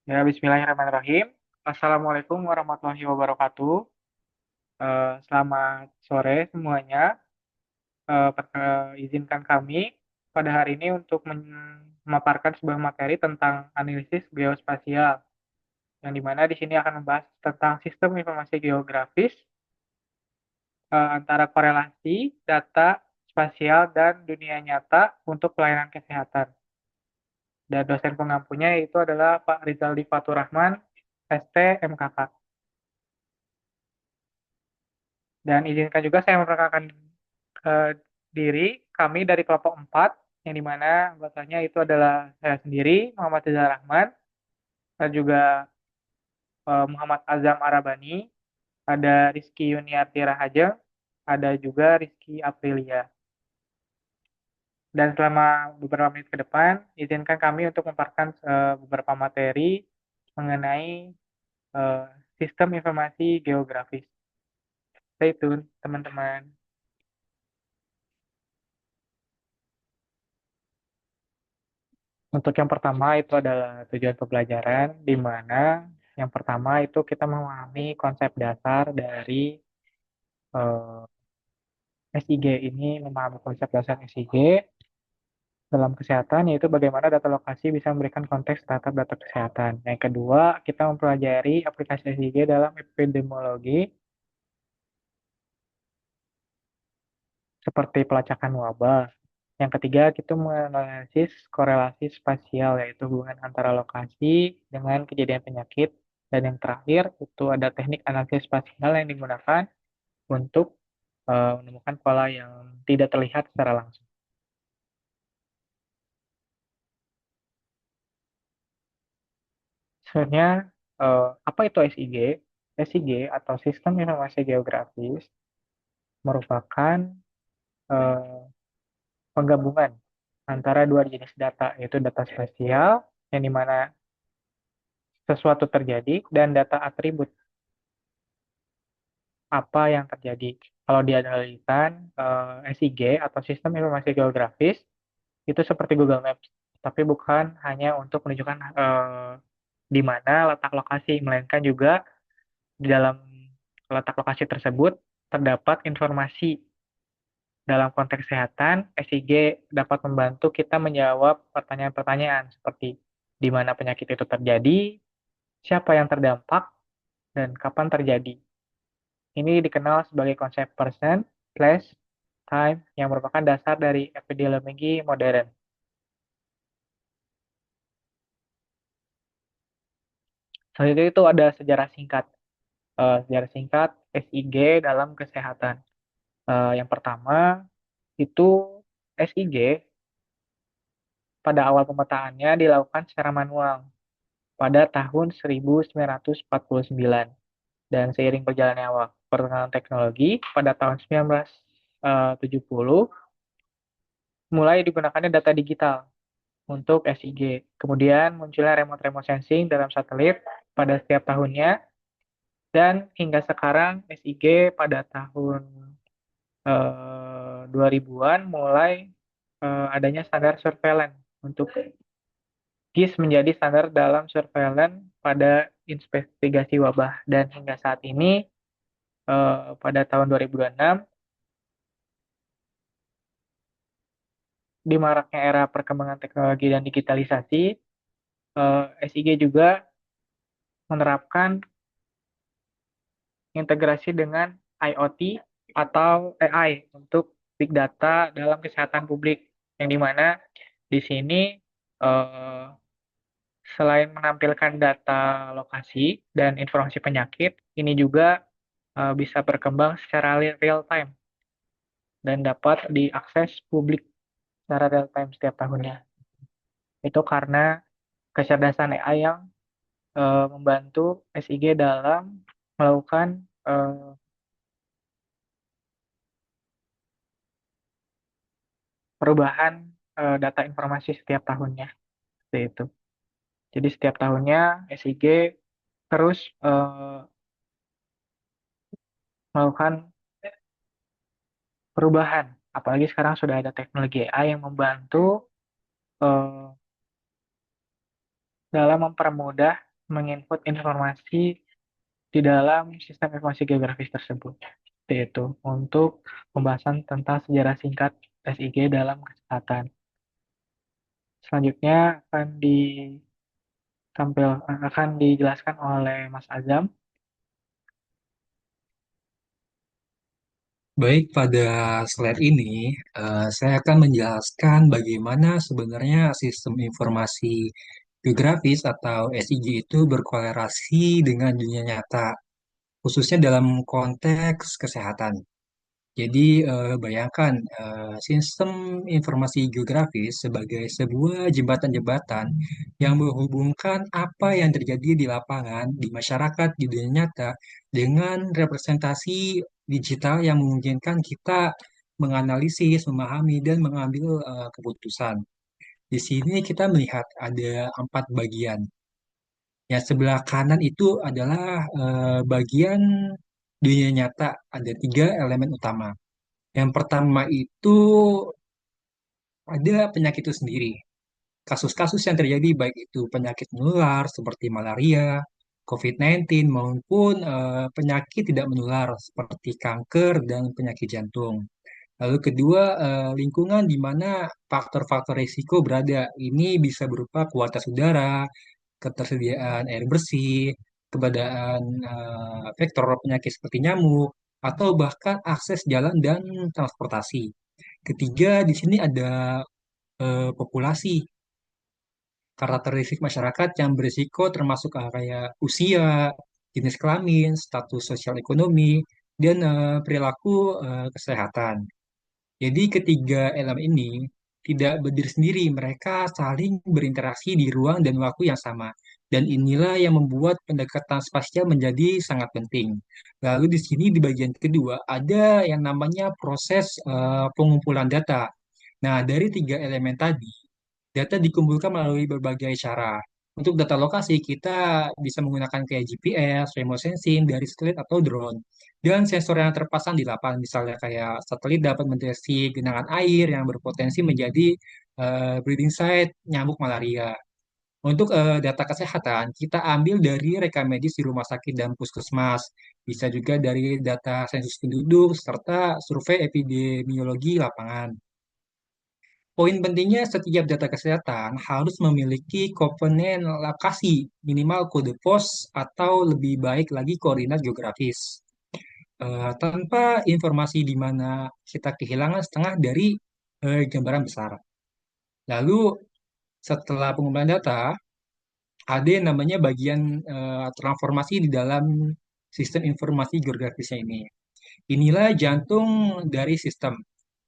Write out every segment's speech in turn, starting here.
Ya, bismillahirrahmanirrahim. Assalamualaikum warahmatullahi wabarakatuh. Selamat sore semuanya. Izinkan kami pada hari ini untuk memaparkan sebuah materi tentang analisis geospasial, yang dimana di sini akan membahas tentang sistem informasi geografis, antara korelasi data spasial dan dunia nyata untuk pelayanan kesehatan. Dan dosen pengampunya yaitu adalah Pak Rizaldi Fatur Rahman, ST, MKK. Dan izinkan juga saya memperkenalkan diri kami dari kelompok 4, yang dimana anggotanya itu adalah saya sendiri, Muhammad Rizal Rahman, dan juga Muhammad Azam Arabani, ada Rizky Yuniarti Rahajeng, ada juga Rizky Aprilia. Dan selama beberapa menit ke depan, izinkan kami untuk memaparkan beberapa materi mengenai uh, sistem informasi geografis. Stay tune, teman-teman. Untuk yang pertama itu adalah tujuan pembelajaran, di mana yang pertama itu kita memahami konsep dasar dari eh, SIG ini, memahami konsep dasar SIG dalam kesehatan, yaitu bagaimana data lokasi bisa memberikan konteks terhadap data kesehatan. Yang kedua, kita mempelajari aplikasi SIG dalam epidemiologi, seperti pelacakan wabah. Yang ketiga, kita menganalisis korelasi spasial, yaitu hubungan antara lokasi dengan kejadian penyakit. Dan yang terakhir, itu ada teknik analisis spasial yang digunakan untuk menemukan pola yang tidak terlihat secara langsung. Sebenarnya, apa itu SIG? SIG atau Sistem Informasi Geografis merupakan eh, penggabungan antara dua jenis data, yaitu data spasial, yang dimana sesuatu terjadi, dan data atribut, apa yang terjadi. Kalau dianalikan, SIG atau Sistem Informasi Geografis itu seperti Google Maps, tapi bukan hanya untuk menunjukkan di mana letak lokasi, melainkan juga di dalam letak lokasi tersebut terdapat informasi. Dalam konteks kesehatan, SIG dapat membantu kita menjawab pertanyaan-pertanyaan seperti di mana penyakit itu terjadi, siapa yang terdampak, dan kapan terjadi. Ini dikenal sebagai konsep person, place, time yang merupakan dasar dari epidemiologi modern. Selanjutnya itu ada sejarah singkat. Sejarah singkat SIG dalam kesehatan. Yang pertama itu SIG pada awal pemetaannya dilakukan secara manual pada tahun 1949, dan seiring berjalannya waktu perkembangan teknologi pada tahun 1970 mulai digunakannya data digital untuk SIG. Kemudian munculnya remote-remote sensing dalam satelit pada setiap tahunnya, dan hingga sekarang SIG pada tahun 2000-an mulai adanya standar surveillance untuk GIS menjadi standar dalam surveillance pada investigasi wabah, dan hingga saat ini pada tahun 2026 di maraknya era perkembangan teknologi dan digitalisasi, SIG juga menerapkan integrasi dengan IoT atau AI untuk big data dalam kesehatan publik, yang dimana di sini eh, selain menampilkan data lokasi dan informasi penyakit, ini juga bisa berkembang secara real time dan dapat diakses publik secara real time setiap tahunnya. Itu karena kecerdasan AI yang membantu SIG dalam melakukan perubahan data informasi setiap tahunnya. Seperti itu. Jadi setiap tahunnya SIG terus melakukan perubahan. Apalagi sekarang sudah ada teknologi AI yang membantu dalam mempermudah menginput informasi di dalam sistem informasi geografis tersebut. Seperti itu untuk pembahasan tentang sejarah singkat SIG dalam kesehatan. Selanjutnya akan dijelaskan oleh Mas Azam. Baik, pada slide ini saya akan menjelaskan bagaimana sebenarnya sistem informasi geografis atau SIG itu berkorelasi dengan dunia nyata, khususnya dalam konteks kesehatan. Jadi, bayangkan sistem informasi geografis sebagai sebuah jembatan-jembatan yang menghubungkan apa yang terjadi di lapangan, di masyarakat, di dunia nyata, dengan representasi digital yang memungkinkan kita menganalisis, memahami, dan mengambil keputusan. Di sini kita melihat ada 4 bagian. Yang sebelah kanan itu adalah bagian dunia nyata, ada 3 elemen utama. Yang pertama itu ada penyakit itu sendiri. Kasus-kasus yang terjadi baik itu penyakit menular seperti malaria, COVID-19 maupun penyakit tidak menular seperti kanker dan penyakit jantung. Lalu kedua, lingkungan di mana faktor-faktor risiko berada. Ini bisa berupa kualitas udara, ketersediaan air bersih, keberadaan vektor penyakit seperti nyamuk, atau bahkan akses jalan dan transportasi. Ketiga, di sini ada populasi, karakteristik masyarakat yang berisiko termasuk kayak usia, jenis kelamin, status sosial ekonomi, dan perilaku kesehatan. Jadi ketiga elemen ini tidak berdiri sendiri, mereka saling berinteraksi di ruang dan waktu yang sama. Dan inilah yang membuat pendekatan spasial menjadi sangat penting. Lalu di sini di bagian kedua ada yang namanya proses pengumpulan data. Nah, dari 3 elemen tadi, data dikumpulkan melalui berbagai cara. Untuk data lokasi, kita bisa menggunakan kayak GPS, remote sensing dari satelit atau drone. Dan sensor yang terpasang di lapangan, misalnya kayak satelit dapat mendeteksi genangan air yang berpotensi menjadi breeding site nyamuk malaria. Untuk data kesehatan, kita ambil dari rekam medis di rumah sakit dan puskesmas. Bisa juga dari data sensus penduduk, serta survei epidemiologi lapangan. Poin pentingnya setiap data kesehatan harus memiliki komponen lokasi, minimal kode pos atau lebih baik lagi koordinat geografis. Tanpa informasi di mana kita kehilangan setengah dari gambaran besar. Lalu setelah pengumpulan data, ada yang namanya bagian transformasi di dalam sistem informasi geografisnya ini. Inilah jantung dari sistem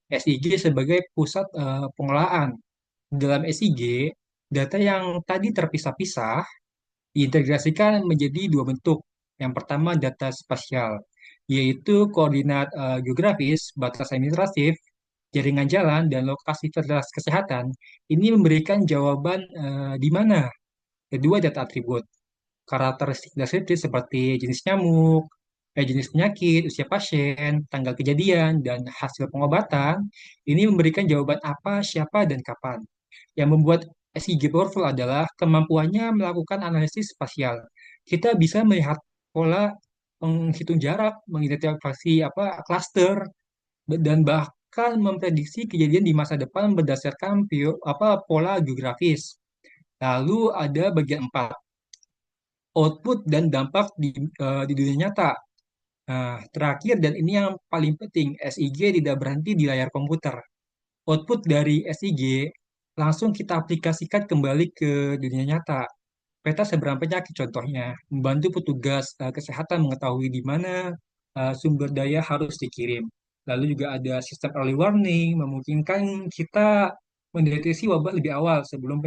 SIG sebagai pusat pengolahan. Dalam SIG, data yang tadi terpisah-pisah diintegrasikan menjadi 2 bentuk. Yang pertama data spasial, yaitu koordinat geografis, batas administratif, jaringan jalan, dan lokasi fasilitas kesehatan. Ini memberikan jawaban di mana. Kedua, data atribut, karakteristik deskriptif seperti jenis nyamuk, jenis penyakit, usia pasien, tanggal kejadian, dan hasil pengobatan. Ini memberikan jawaban apa, siapa, dan kapan. Yang membuat SIG powerful adalah kemampuannya melakukan analisis spasial. Kita bisa melihat pola, menghitung jarak, mengidentifikasi klaster, dan bahkan memprediksi kejadian di masa depan berdasarkan pola geografis. Lalu ada bagian 4, output dan dampak di dunia nyata. Nah, terakhir dan ini yang paling penting, SIG tidak berhenti di layar komputer. Output dari SIG langsung kita aplikasikan kembali ke dunia nyata. Peta seberang penyakit contohnya, membantu petugas kesehatan mengetahui di mana sumber daya harus dikirim. Lalu juga ada sistem early warning, memungkinkan kita mendeteksi wabah lebih awal sebelum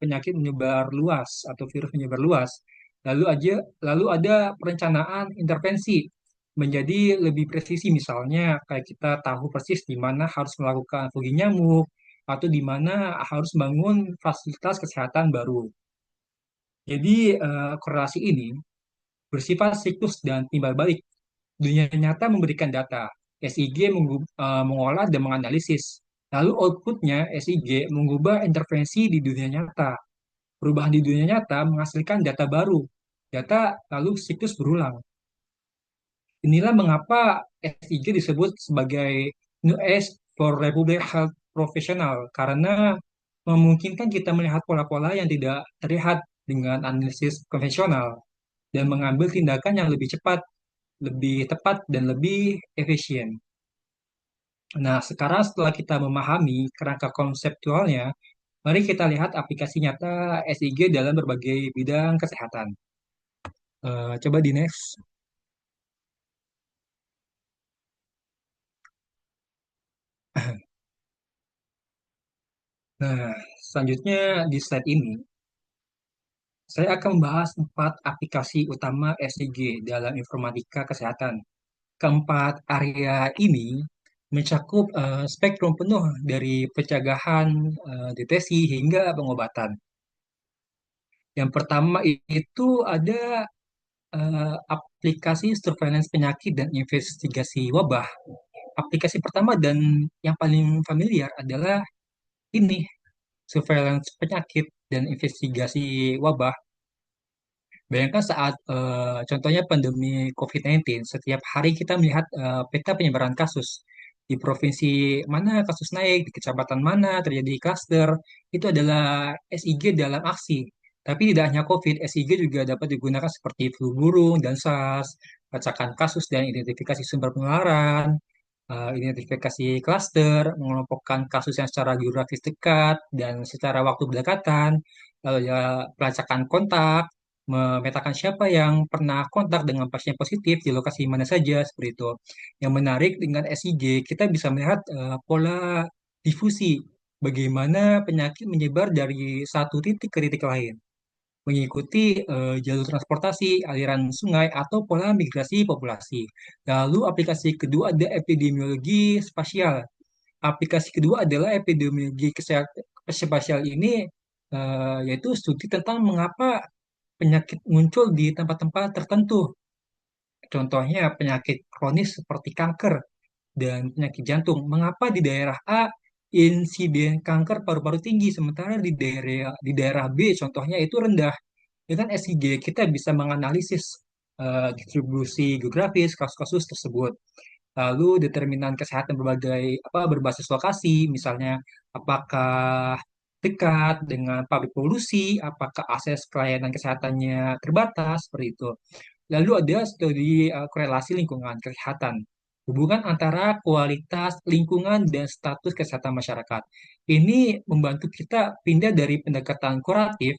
penyakit menyebar luas atau virus menyebar luas. Lalu ada perencanaan intervensi menjadi lebih presisi, misalnya kayak kita tahu persis di mana harus melakukan fogging nyamuk atau di mana harus bangun fasilitas kesehatan baru. Jadi korelasi ini bersifat siklus dan timbal balik. Dunia nyata memberikan data, SIG mengolah dan menganalisis. Lalu outputnya SIG mengubah intervensi di dunia nyata. perubahan di dunia nyata menghasilkan data baru. Data lalu siklus berulang. Inilah mengapa SIG disebut sebagai New Age for Republic Health Professional, karena memungkinkan kita melihat pola-pola yang tidak terlihat dengan analisis konvensional dan mengambil tindakan yang lebih cepat, lebih tepat, dan lebih efisien. Nah, sekarang setelah kita memahami kerangka konseptualnya, mari kita lihat aplikasi nyata SIG dalam berbagai bidang kesehatan. Coba di next. Nah, selanjutnya di slide ini, saya akan membahas 4 aplikasi utama SIG dalam informatika kesehatan. Keempat area ini mencakup spektrum penuh dari pencegahan, deteksi, hingga pengobatan. Yang pertama itu ada aplikasi surveillance penyakit dan investigasi wabah. Aplikasi pertama dan yang paling familiar adalah ini, surveillance penyakit dan investigasi wabah. Bayangkan saat contohnya pandemi COVID-19, setiap hari kita melihat peta penyebaran kasus. Di provinsi mana kasus naik, di kecamatan mana terjadi klaster, itu adalah SIG dalam aksi. Tapi tidak hanya COVID, SIG juga dapat digunakan seperti flu burung dan SARS, pelacakan kasus dan identifikasi sumber penularan, identifikasi klaster, mengelompokkan kasus yang secara geografis dekat dan secara waktu berdekatan, lalu ya pelacakan kontak, memetakan siapa yang pernah kontak dengan pasien positif di lokasi mana saja, seperti itu. Yang menarik dengan SIG, kita bisa melihat pola difusi, bagaimana penyakit menyebar dari satu titik ke titik lain, mengikuti jalur transportasi, aliran sungai, atau pola migrasi populasi. Lalu aplikasi kedua ada epidemiologi spasial. Aplikasi kedua adalah epidemiologi kesehatan spasial ini, yaitu studi tentang mengapa penyakit muncul di tempat-tempat tertentu. Contohnya penyakit kronis seperti kanker dan penyakit jantung. Mengapa di daerah A insiden kanker paru-paru tinggi, sementara di daerah B contohnya itu rendah. Dengan SIG kita bisa menganalisis distribusi geografis kasus-kasus tersebut. Lalu determinan kesehatan berbasis lokasi, misalnya apakah dekat dengan pabrik polusi, apakah akses pelayanan kesehatannya terbatas, seperti itu. Lalu ada studi korelasi lingkungan kesehatan, hubungan antara kualitas lingkungan dan status kesehatan masyarakat. Ini membantu kita pindah dari pendekatan kuratif,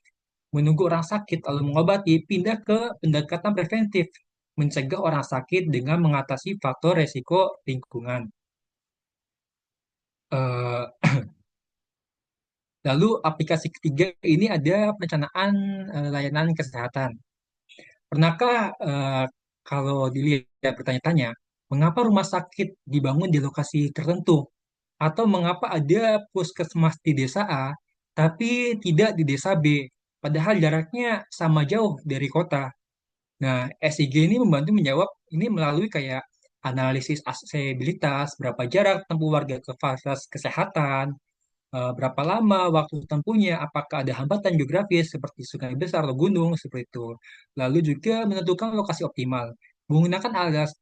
menunggu orang sakit lalu mengobati, pindah ke pendekatan preventif, mencegah orang sakit dengan mengatasi faktor resiko lingkungan. Eh, Lalu aplikasi ketiga ini ada perencanaan layanan kesehatan. Pernahkah kalau dilihat bertanya-tanya, mengapa rumah sakit dibangun di lokasi tertentu? Atau mengapa ada puskesmas di desa A, tapi tidak di desa B, padahal jaraknya sama jauh dari kota? Nah, SIG ini membantu menjawab ini melalui kayak analisis aksesibilitas, berapa jarak tempuh warga ke fasilitas kesehatan, berapa lama waktu tempuhnya, apakah ada hambatan geografis seperti sungai besar atau gunung, seperti itu. Lalu juga menentukan lokasi optimal. Menggunakan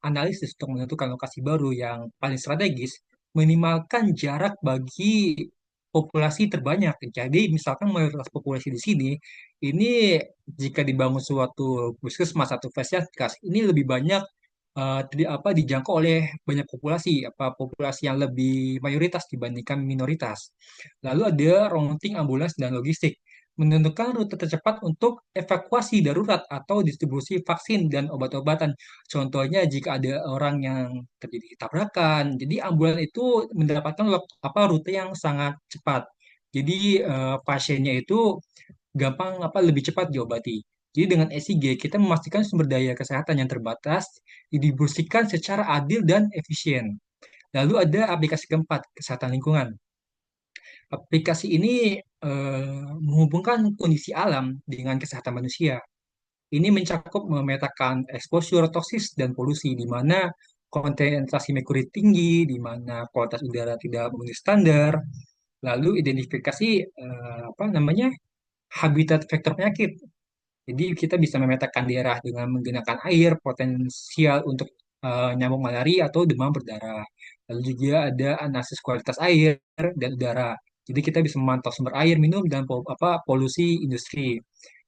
analisis untuk menentukan lokasi baru yang paling strategis, minimalkan jarak bagi populasi terbanyak. Jadi, misalkan mayoritas populasi di sini, ini jika dibangun suatu puskesmas atau fasilitas, ini lebih banyak dijangkau oleh banyak populasi, populasi yang lebih mayoritas dibandingkan minoritas. Lalu ada routing ambulans dan logistik, menentukan rute tercepat untuk evakuasi darurat atau distribusi vaksin dan obat-obatan. Contohnya jika ada orang yang terjadi tabrakan, jadi ambulans itu mendapatkan rute yang sangat cepat. Jadi pasiennya itu gampang lebih cepat diobati. Jadi dengan SIG kita memastikan sumber daya kesehatan yang terbatas didistribusikan secara adil dan efisien. Lalu ada aplikasi keempat, kesehatan lingkungan. Aplikasi ini menghubungkan kondisi alam dengan kesehatan manusia. Ini mencakup memetakan exposure toksis dan polusi, di mana konsentrasi merkuri tinggi, di mana kualitas udara tidak memenuhi standar, lalu identifikasi apa namanya habitat vektor penyakit. Jadi kita bisa memetakan daerah dengan menggunakan air potensial untuk nyamuk malaria atau demam berdarah. Lalu juga ada analisis kualitas air dan udara. Jadi kita bisa memantau sumber air minum dan polusi industri.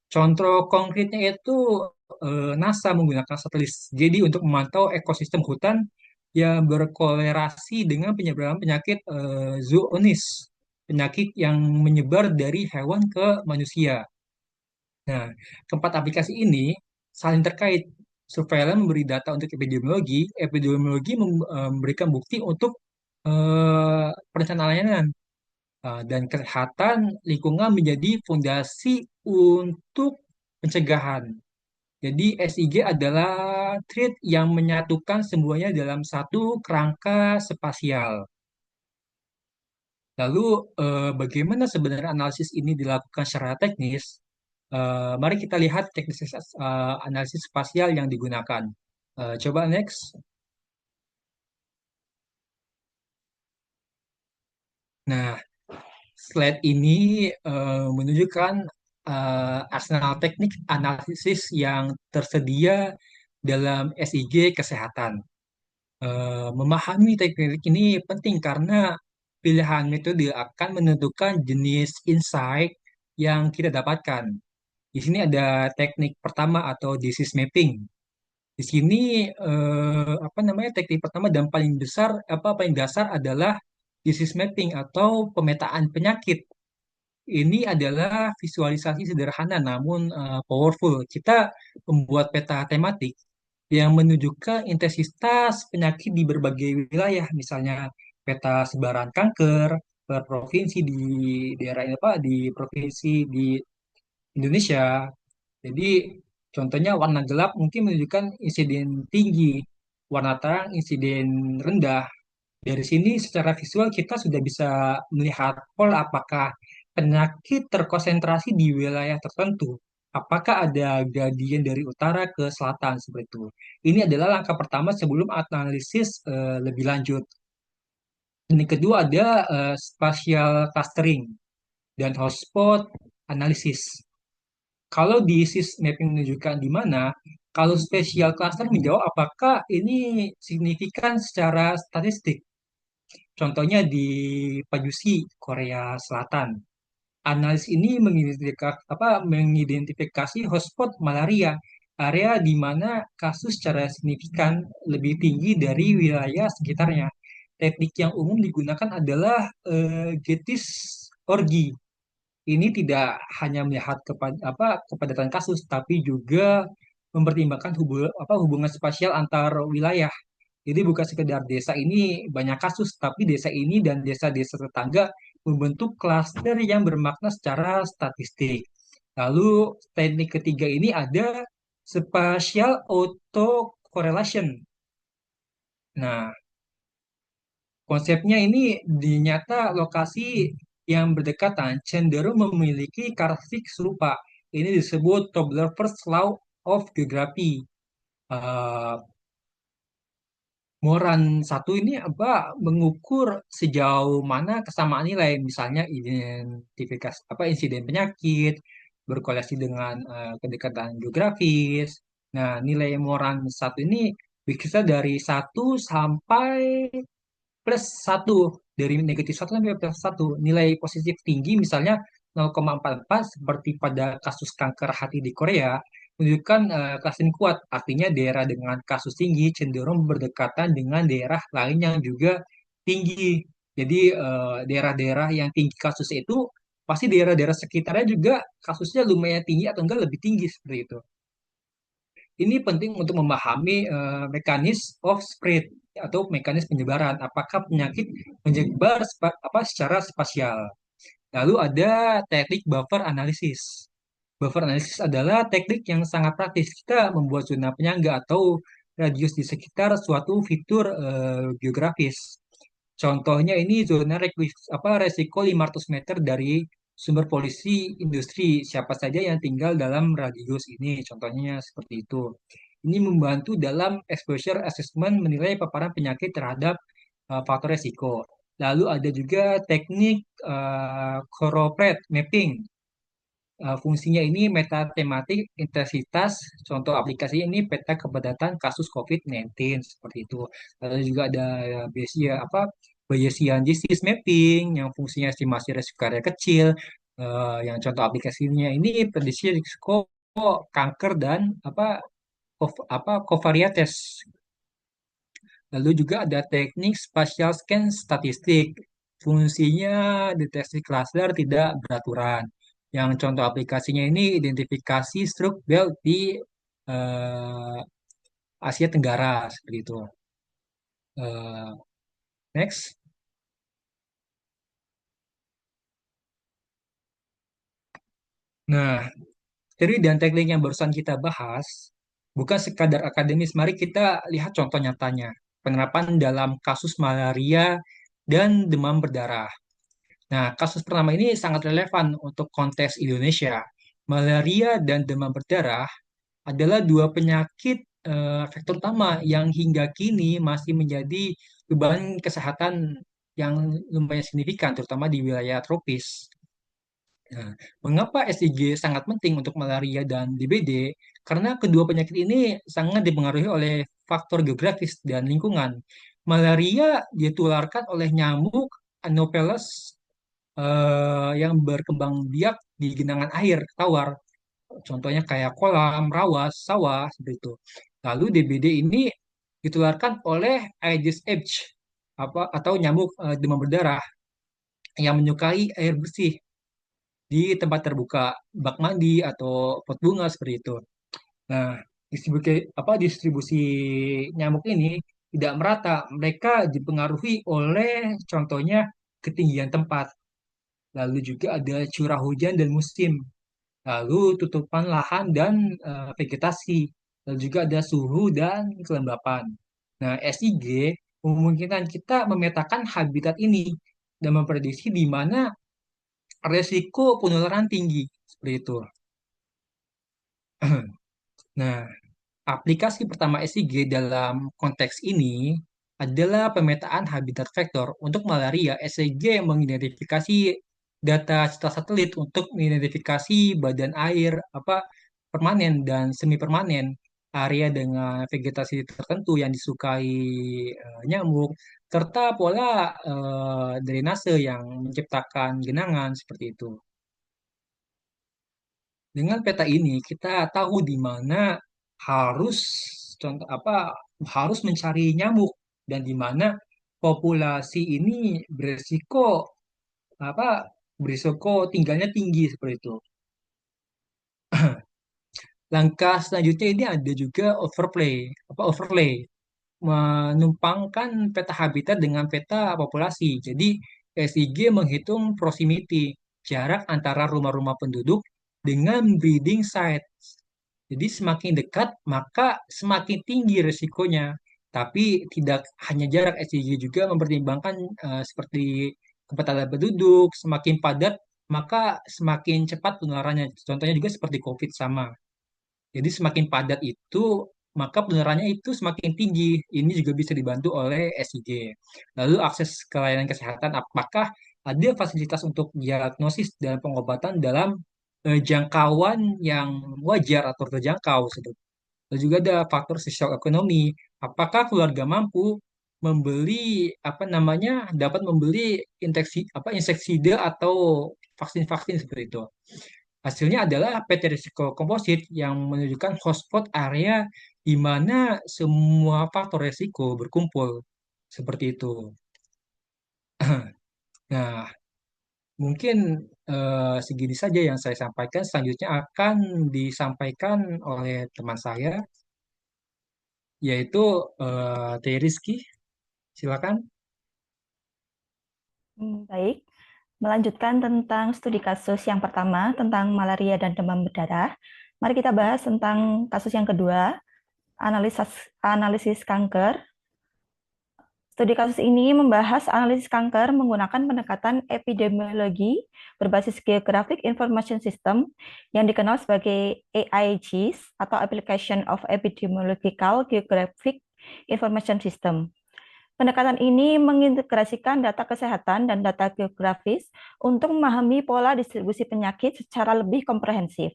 Contoh konkretnya itu NASA menggunakan satelit. Jadi untuk memantau ekosistem hutan yang berkolerasi dengan penyebaran penyakit zoonosis, penyakit yang menyebar dari hewan ke manusia. Nah, keempat aplikasi ini saling terkait. Surveillance memberi data untuk epidemiologi, epidemiologi memberikan bukti untuk perencanaan layanan. Dan kesehatan lingkungan menjadi fondasi untuk pencegahan. Jadi SIG adalah treat yang menyatukan semuanya dalam satu kerangka spasial. Lalu bagaimana sebenarnya analisis ini dilakukan secara teknis? Mari kita lihat teknis analisis spasial yang digunakan. Coba next. Nah, slide ini menunjukkan arsenal teknik analisis yang tersedia dalam SIG kesehatan. Memahami teknik ini penting karena pilihan metode akan menentukan jenis insight yang kita dapatkan. Di sini ada teknik pertama atau disease mapping. Di sini apa namanya teknik pertama dan paling besar paling dasar adalah disease mapping atau pemetaan penyakit. Ini adalah visualisasi sederhana namun powerful. Kita membuat peta tematik yang menunjukkan intensitas penyakit di berbagai wilayah, misalnya peta sebaran kanker per provinsi di daerah ini apa di provinsi di Indonesia. Jadi contohnya warna gelap mungkin menunjukkan insiden tinggi, warna terang insiden rendah. Dari sini secara visual kita sudah bisa melihat pola apakah penyakit terkonsentrasi di wilayah tertentu. Apakah ada gradien dari utara ke selatan seperti itu. Ini adalah langkah pertama sebelum analisis lebih lanjut. Ini kedua ada spatial clustering dan hotspot analisis. Kalau di mapping menunjukkan di mana, kalau spatial cluster menjawab apakah ini signifikan secara statistik. Contohnya di Pajusi, Korea Selatan. Analis ini mengidentifikasi hotspot malaria, area di mana kasus secara signifikan lebih tinggi dari wilayah sekitarnya. Teknik yang umum digunakan adalah Getis orgi. Ini tidak hanya melihat kepadatan kasus, tapi juga mempertimbangkan hubungan spasial antar wilayah. Jadi bukan sekedar desa ini banyak kasus, tapi desa ini dan desa-desa tetangga membentuk klaster yang bermakna secara statistik. Lalu teknik ketiga ini ada spatial autocorrelation. Nah, konsepnya ini dinyata lokasi yang berdekatan cenderung memiliki karakteristik serupa. Ini disebut Tobler's Law of Geography. Eh, Moran satu ini mengukur sejauh mana kesamaan nilai, misalnya identifikasi insiden penyakit berkorelasi dengan kedekatan geografis. Nah, nilai Moran satu ini bisa dari 1 sampai +1, dari -1 sampai +1. Nilai positif tinggi misalnya 0,44 seperti pada kasus kanker hati di Korea menunjukkan kelas yang kuat. Artinya daerah dengan kasus tinggi cenderung berdekatan dengan daerah lain yang juga tinggi. Jadi daerah-daerah yang tinggi kasus itu pasti daerah-daerah sekitarnya juga kasusnya lumayan tinggi atau enggak lebih tinggi seperti itu. Ini penting untuk memahami mekanisme of spread atau mekanisme penyebaran. Apakah penyakit menyebar secara spasial. Lalu ada teknik buffer analysis. Buffer analysis adalah teknik yang sangat praktis. Kita membuat zona penyangga atau radius di sekitar suatu fitur geografis. Contohnya ini zona resiko 500 meter dari sumber polusi industri. Siapa saja yang tinggal dalam radius ini, contohnya seperti itu. Ini membantu dalam exposure assessment menilai paparan penyakit terhadap faktor resiko. Lalu ada juga teknik corporate mapping. Fungsinya ini metadata intensitas, contoh aplikasi ini peta kepadatan kasus COVID-19 seperti itu. Lalu juga ada Bayesian disease mapping yang fungsinya estimasi resiko area kecil. Yang contoh aplikasinya ini prediksi risiko kanker dan covariates. Lalu juga ada teknik spatial scan statistik. Fungsinya deteksi klaster tidak beraturan. Yang contoh aplikasinya ini identifikasi stroke belt di eh, Asia Tenggara seperti itu. Eh, Next. Nah, teori dan teknik yang barusan kita bahas bukan sekadar akademis. Mari kita lihat contoh nyatanya. Penerapan dalam kasus malaria dan demam berdarah. Nah, kasus pertama ini sangat relevan untuk konteks Indonesia. Malaria dan demam berdarah adalah dua penyakit faktor utama yang hingga kini masih menjadi beban kesehatan yang lumayan signifikan, terutama di wilayah tropis. Nah, mengapa SIG sangat penting untuk malaria dan DBD? Karena kedua penyakit ini sangat dipengaruhi oleh faktor geografis dan lingkungan. Malaria ditularkan oleh nyamuk Anopheles yang berkembang biak di genangan air tawar. Contohnya kayak kolam, rawa, sawah, seperti itu. Lalu DBD ini ditularkan oleh Aedes aegypti atau nyamuk demam berdarah yang menyukai air bersih di tempat terbuka, bak mandi atau pot bunga seperti itu. Nah, distribusi nyamuk ini tidak merata. Mereka dipengaruhi oleh contohnya ketinggian tempat. Lalu juga ada curah hujan dan musim. Lalu tutupan lahan dan vegetasi. Lalu juga ada suhu dan kelembapan. Nah, SIG memungkinkan kita memetakan habitat ini dan memprediksi di mana resiko penularan tinggi. Seperti itu. Nah, aplikasi pertama SIG dalam konteks ini adalah pemetaan habitat vektor. Untuk malaria, SIG mengidentifikasi data satelit untuk mengidentifikasi badan air permanen dan semi permanen, area dengan vegetasi tertentu yang disukai nyamuk, serta pola drainase yang menciptakan genangan seperti itu. Dengan peta ini kita tahu di mana harus contoh harus mencari nyamuk dan di mana populasi ini berisiko apa berisiko tinggalnya tinggi seperti itu. Langkah selanjutnya ini ada juga overlay menumpangkan peta habitat dengan peta populasi. Jadi SIG menghitung proximity, jarak antara rumah-rumah penduduk dengan breeding site. Jadi semakin dekat, maka semakin tinggi risikonya. Tapi tidak hanya jarak, SDG juga mempertimbangkan seperti kepadatan penduduk, semakin padat, maka semakin cepat penularannya. Contohnya juga seperti COVID sama. Jadi semakin padat itu, maka penularannya itu semakin tinggi. Ini juga bisa dibantu oleh SIG. Lalu akses ke layanan kesehatan, apakah ada fasilitas untuk diagnosis dan pengobatan dalam jangkauan yang wajar atau terjangkau. Lalu juga ada faktor sosial ekonomi. Apakah keluarga mampu membeli dapat membeli inseksida atau vaksin-vaksin seperti itu. Hasilnya adalah PT Risiko Komposit yang menunjukkan hotspot area di mana semua faktor risiko berkumpul. Seperti itu. Nah, mungkin segini saja yang saya sampaikan. Selanjutnya akan disampaikan oleh teman saya, yaitu Teh Rizky. Silakan. Baik, melanjutkan tentang studi kasus yang pertama tentang malaria dan demam berdarah. Mari kita bahas tentang kasus yang kedua, analisis kanker. Studi kasus ini membahas analisis kanker menggunakan pendekatan epidemiologi berbasis Geographic Information System yang dikenal sebagai AIGS atau Application of Epidemiological Geographic Information System. Pendekatan ini mengintegrasikan data kesehatan dan data geografis untuk memahami pola distribusi penyakit secara lebih komprehensif.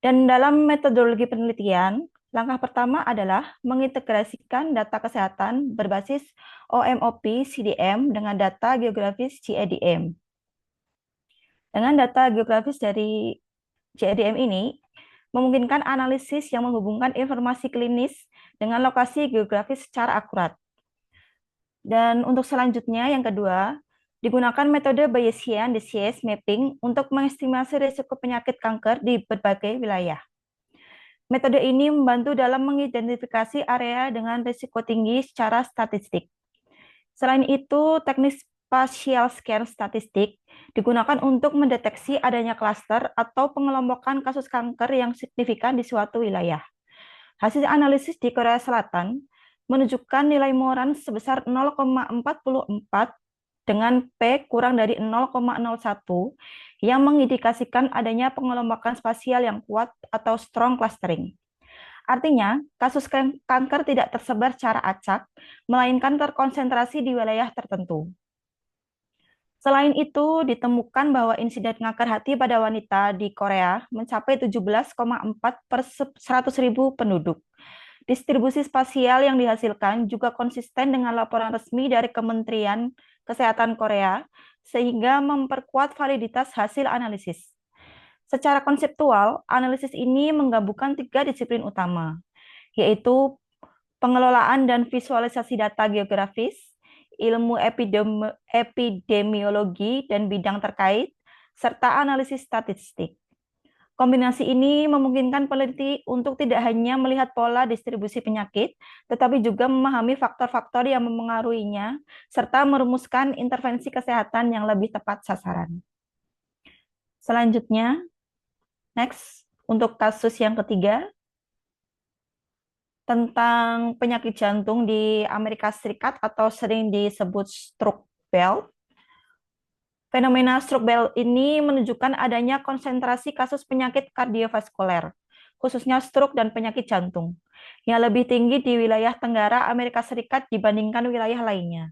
Dan dalam metodologi penelitian, langkah pertama adalah mengintegrasikan data kesehatan berbasis OMOP CDM dengan data geografis GEDM. Dengan data geografis dari GEDM ini, memungkinkan analisis yang menghubungkan informasi klinis dengan lokasi geografis secara akurat. Dan untuk selanjutnya, yang kedua, digunakan metode Bayesian disease mapping untuk mengestimasi risiko penyakit kanker di berbagai wilayah. Metode ini membantu dalam mengidentifikasi area dengan risiko tinggi secara statistik. Selain itu, teknik spatial scan statistik digunakan untuk mendeteksi adanya klaster atau pengelompokan kasus kanker yang signifikan di suatu wilayah. Hasil analisis di Korea Selatan menunjukkan nilai Moran sebesar 0,44 dengan P kurang dari 0,01 yang mengindikasikan adanya pengelompokan spasial yang kuat atau strong clustering. Artinya, kasus kanker tidak tersebar secara acak, melainkan terkonsentrasi di wilayah tertentu. Selain itu, ditemukan bahwa insiden kanker hati pada wanita di Korea mencapai 17,4 per 100.000 penduduk. Distribusi spasial yang dihasilkan juga konsisten dengan laporan resmi dari Kementerian Kesehatan Korea, sehingga memperkuat validitas hasil analisis. Secara konseptual, analisis ini menggabungkan 3 disiplin utama, yaitu pengelolaan dan visualisasi data geografis, ilmu epidemiologi dan bidang terkait, serta analisis statistik. Kombinasi ini memungkinkan peneliti untuk tidak hanya melihat pola distribusi penyakit, tetapi juga memahami faktor-faktor yang memengaruhinya, serta merumuskan intervensi kesehatan yang lebih tepat sasaran. Selanjutnya, next, untuk kasus yang ketiga, tentang penyakit jantung di Amerika Serikat atau sering disebut stroke belt. Fenomena stroke belt ini menunjukkan adanya konsentrasi kasus penyakit kardiovaskuler, khususnya stroke dan penyakit jantung, yang lebih tinggi di wilayah Tenggara Amerika Serikat dibandingkan wilayah lainnya.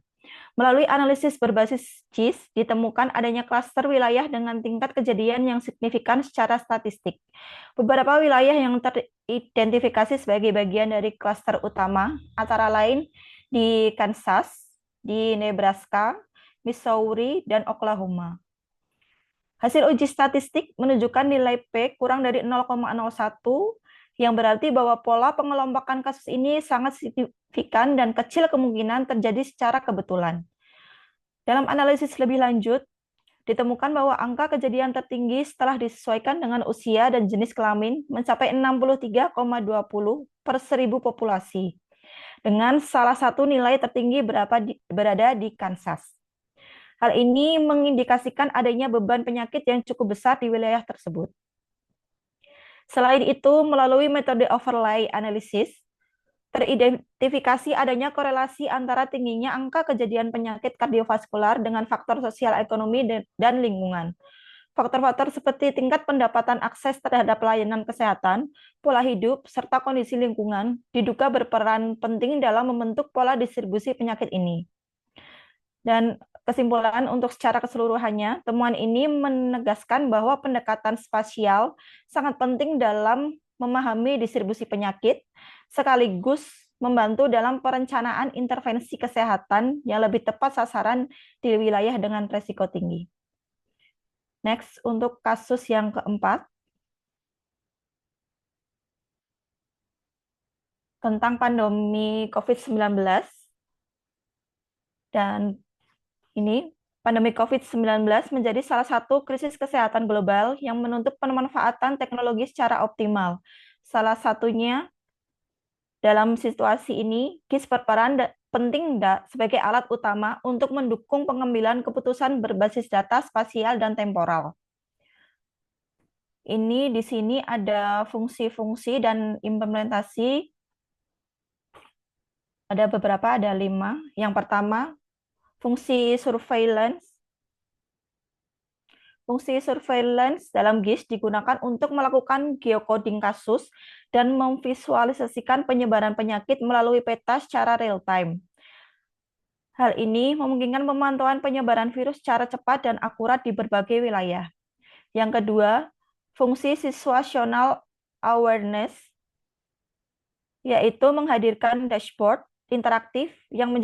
Melalui analisis berbasis GIS, ditemukan adanya klaster wilayah dengan tingkat kejadian yang signifikan secara statistik. Beberapa wilayah yang teridentifikasi sebagai bagian dari klaster utama, antara lain di Kansas, di Nebraska, Missouri, dan Oklahoma. Hasil uji statistik menunjukkan nilai P kurang dari 0,01, yang berarti bahwa pola pengelompokan kasus ini sangat signifikan dan kecil kemungkinan terjadi secara kebetulan. Dalam analisis lebih lanjut, ditemukan bahwa angka kejadian tertinggi setelah disesuaikan dengan usia dan jenis kelamin mencapai 63,20 per 1000 populasi, dengan salah satu nilai tertinggi berada di Kansas. Hal ini mengindikasikan adanya beban penyakit yang cukup besar di wilayah tersebut. Selain itu, melalui metode overlay analysis, teridentifikasi adanya korelasi antara tingginya angka kejadian penyakit kardiovaskular dengan faktor sosial ekonomi dan lingkungan. Faktor-faktor seperti tingkat pendapatan akses terhadap layanan kesehatan, pola hidup, serta kondisi lingkungan diduga berperan penting dalam membentuk pola distribusi penyakit ini. Dan kesimpulan untuk secara keseluruhannya, temuan ini menegaskan bahwa pendekatan spasial sangat penting dalam memahami distribusi penyakit, sekaligus membantu dalam perencanaan intervensi kesehatan yang lebih tepat sasaran di wilayah dengan risiko tinggi. Next, untuk kasus yang keempat, tentang pandemi COVID-19. Dan ini, pandemi COVID-19 menjadi salah satu krisis kesehatan global yang menuntut pemanfaatan teknologi secara optimal. Salah satunya, dalam situasi ini, GIS berperan penting sebagai alat utama untuk mendukung pengambilan keputusan berbasis data spasial dan temporal. Ini di sini ada fungsi-fungsi dan implementasi. Ada beberapa, ada 5. Yang pertama, fungsi surveillance. Fungsi surveillance dalam GIS digunakan untuk melakukan geocoding kasus dan memvisualisasikan penyebaran penyakit melalui peta secara real-time. Hal ini memungkinkan pemantauan penyebaran virus secara cepat dan akurat di berbagai wilayah. Yang kedua, fungsi situational awareness, yaitu menghadirkan dashboard interaktif yang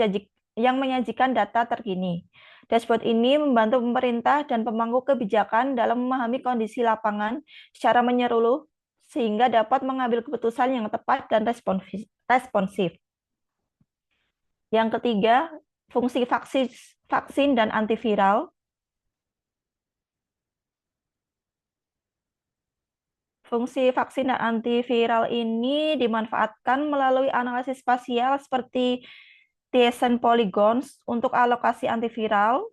menyajikan data terkini. Dashboard ini membantu pemerintah dan pemangku kebijakan dalam memahami kondisi lapangan secara menyeluruh sehingga dapat mengambil keputusan yang tepat dan responsif. Yang ketiga, fungsi vaksin dan antiviral. Fungsi vaksin dan antiviral ini dimanfaatkan melalui analisis spasial seperti Bayesian polygons untuk alokasi antiviral,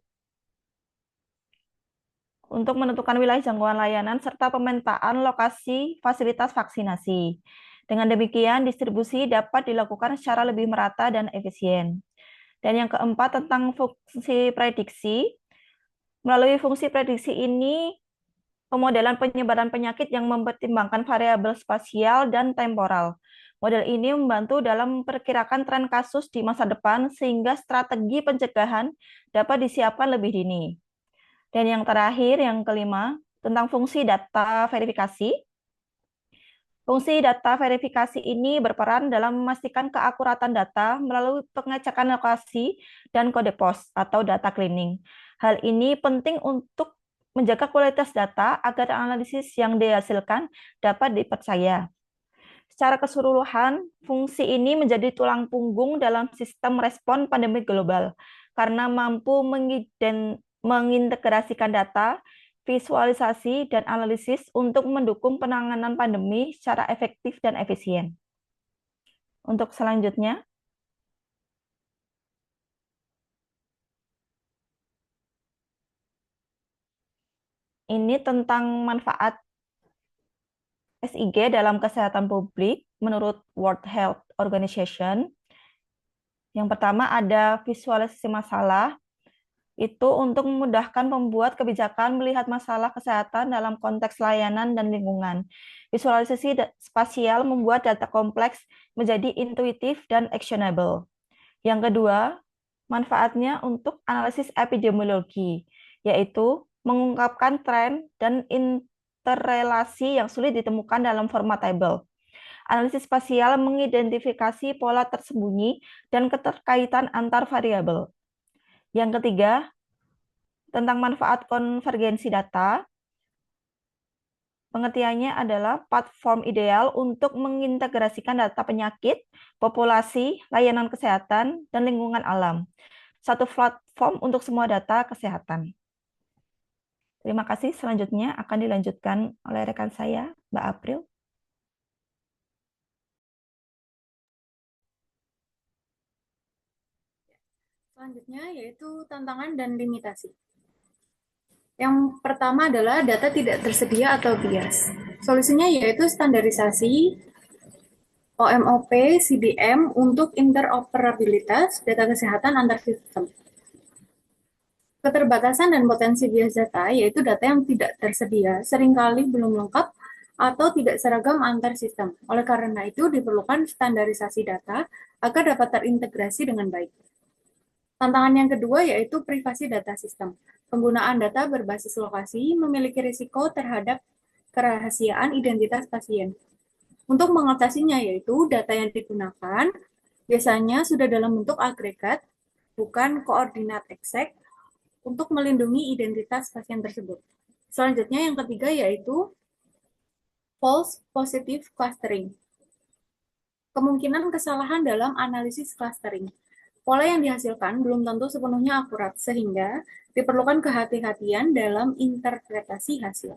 untuk menentukan wilayah jangkauan layanan, serta pemetaan lokasi fasilitas vaksinasi. Dengan demikian, distribusi dapat dilakukan secara lebih merata dan efisien. Dan yang keempat, tentang fungsi prediksi. Melalui fungsi prediksi ini, pemodelan penyebaran penyakit yang mempertimbangkan variabel spasial dan temporal. Model ini membantu dalam memperkirakan tren kasus di masa depan sehingga strategi pencegahan dapat disiapkan lebih dini. Dan yang terakhir, yang kelima, tentang fungsi data verifikasi. Fungsi data verifikasi ini berperan dalam memastikan keakuratan data melalui pengecekan lokasi dan kode pos atau data cleaning. Hal ini penting untuk menjaga kualitas data agar analisis yang dihasilkan dapat dipercaya. Secara keseluruhan, fungsi ini menjadi tulang punggung dalam sistem respon pandemi global karena mampu mengintegrasikan data, visualisasi, dan analisis untuk mendukung penanganan pandemi secara efektif dan efisien. Untuk selanjutnya, ini tentang manfaat SIG dalam kesehatan publik menurut World Health Organization. Yang pertama ada visualisasi masalah, itu untuk memudahkan pembuat kebijakan melihat masalah kesehatan dalam konteks layanan dan lingkungan. Visualisasi spasial membuat data kompleks menjadi intuitif dan actionable. Yang kedua, manfaatnya untuk analisis epidemiologi, yaitu mengungkapkan tren dan interrelasi yang sulit ditemukan dalam format tabel. Analisis spasial mengidentifikasi pola tersembunyi dan keterkaitan antar variabel. Yang ketiga, tentang manfaat konvergensi data. Pengertiannya adalah platform ideal untuk mengintegrasikan data penyakit, populasi, layanan kesehatan, dan lingkungan alam. Satu platform untuk semua data kesehatan. Terima kasih. Selanjutnya akan dilanjutkan oleh rekan saya, Mbak April. Selanjutnya yaitu tantangan dan limitasi. Yang pertama adalah data tidak tersedia atau bias. Solusinya yaitu standarisasi OMOP CDM untuk interoperabilitas data kesehatan antar sistem. Keterbatasan dan potensi bias data yaitu data yang tidak tersedia, seringkali belum lengkap atau tidak seragam antar sistem. Oleh karena itu diperlukan standarisasi data agar dapat terintegrasi dengan baik. Tantangan yang kedua yaitu privasi data sistem. Penggunaan data berbasis lokasi memiliki risiko terhadap kerahasiaan identitas pasien. Untuk mengatasinya yaitu data yang digunakan biasanya sudah dalam bentuk agregat, bukan koordinat exact, untuk melindungi identitas pasien tersebut. Selanjutnya yang ketiga yaitu false positive clustering. Kemungkinan kesalahan dalam analisis clustering. Pola yang dihasilkan belum tentu sepenuhnya akurat, sehingga diperlukan kehati-hatian dalam interpretasi hasil.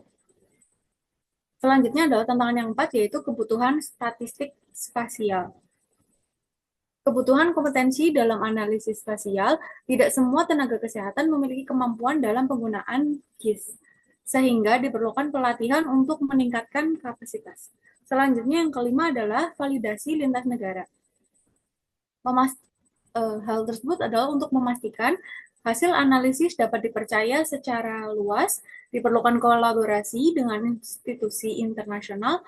Selanjutnya adalah tantangan yang keempat, yaitu kebutuhan statistik spasial. Kebutuhan kompetensi dalam analisis spasial, tidak semua tenaga kesehatan memiliki kemampuan dalam penggunaan GIS, sehingga diperlukan pelatihan untuk meningkatkan kapasitas. Selanjutnya yang kelima adalah validasi lintas negara. Hal tersebut adalah untuk memastikan hasil analisis dapat dipercaya secara luas, diperlukan kolaborasi dengan institusi internasional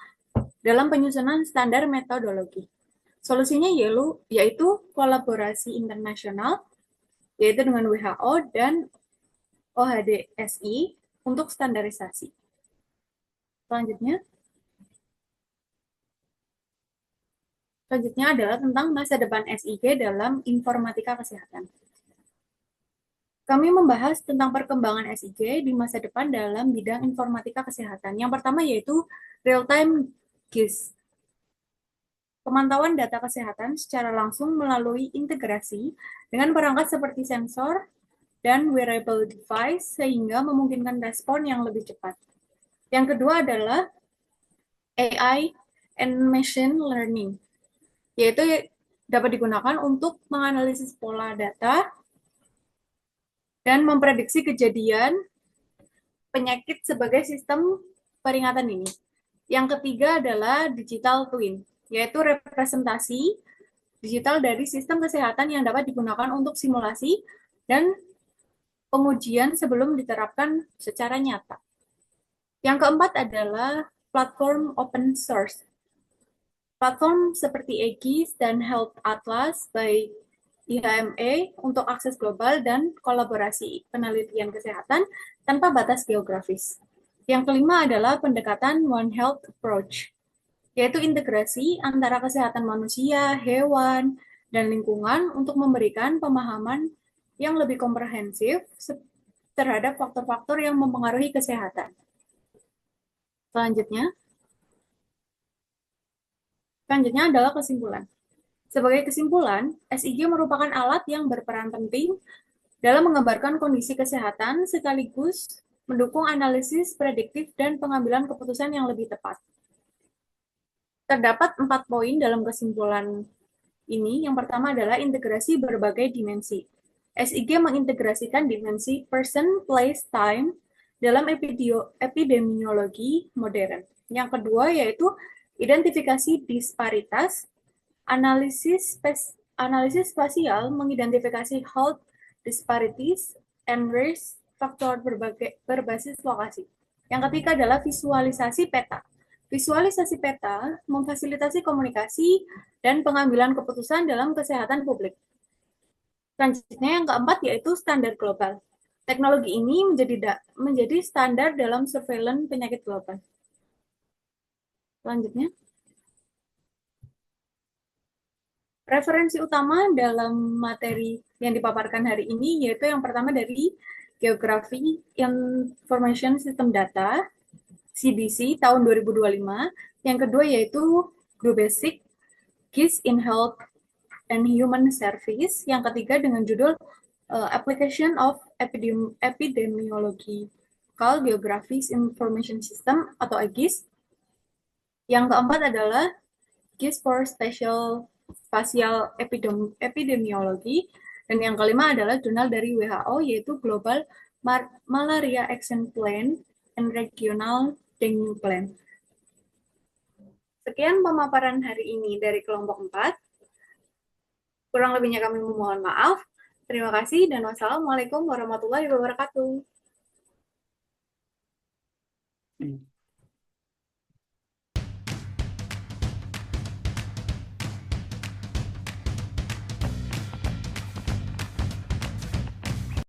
dalam penyusunan standar metodologi. Solusinya yaitu kolaborasi internasional, yaitu dengan WHO dan OHDSI untuk standarisasi. Selanjutnya adalah tentang masa depan SIG dalam informatika kesehatan. Kami membahas tentang perkembangan SIG di masa depan dalam bidang informatika kesehatan. Yang pertama yaitu real-time GIS. Pemantauan data kesehatan secara langsung melalui integrasi dengan perangkat seperti sensor dan wearable device sehingga memungkinkan respon yang lebih cepat. Yang kedua adalah AI and machine learning, yaitu dapat digunakan untuk menganalisis pola data dan memprediksi kejadian penyakit sebagai sistem peringatan ini. Yang ketiga adalah digital twin, yaitu representasi digital dari sistem kesehatan yang dapat digunakan untuk simulasi dan pengujian sebelum diterapkan secara nyata. Yang keempat adalah platform open source. Platform seperti Aegis dan Health Atlas by IHME untuk akses global dan kolaborasi penelitian kesehatan tanpa batas geografis. Yang kelima adalah pendekatan One Health Approach, yaitu integrasi antara kesehatan manusia, hewan, dan lingkungan untuk memberikan pemahaman yang lebih komprehensif terhadap faktor-faktor yang mempengaruhi kesehatan. Selanjutnya adalah kesimpulan. Sebagai kesimpulan, SIG merupakan alat yang berperan penting dalam menggambarkan kondisi kesehatan sekaligus mendukung analisis prediktif dan pengambilan keputusan yang lebih tepat. Terdapat 4 poin dalam kesimpulan ini. Yang pertama adalah integrasi berbagai dimensi. SIG mengintegrasikan dimensi person, place, time dalam epidemiologi modern. Yang kedua yaitu identifikasi disparitas, analisis spasial mengidentifikasi health disparities and risk faktor berbasis lokasi. Yang ketiga adalah visualisasi peta. Visualisasi peta memfasilitasi komunikasi dan pengambilan keputusan dalam kesehatan publik. Selanjutnya yang keempat yaitu standar global. Teknologi ini menjadi standar dalam surveillance penyakit global. Selanjutnya, referensi utama dalam materi yang dipaparkan hari ini yaitu yang pertama dari Geography Information System Data CDC tahun 2025, yang kedua yaitu GeoBasic GIS in Health and Human Service, yang ketiga dengan judul Application of Epidemiological Geographic Information System atau AGIS. Yang keempat adalah GIS for Spatial Epidemiology, dan yang kelima adalah jurnal dari WHO yaitu Global Malaria Action Plan and Regional Dengue Plan. Sekian pemaparan hari ini dari kelompok 4. Kurang lebihnya kami memohon maaf. Terima kasih dan wassalamualaikum warahmatullahi wabarakatuh.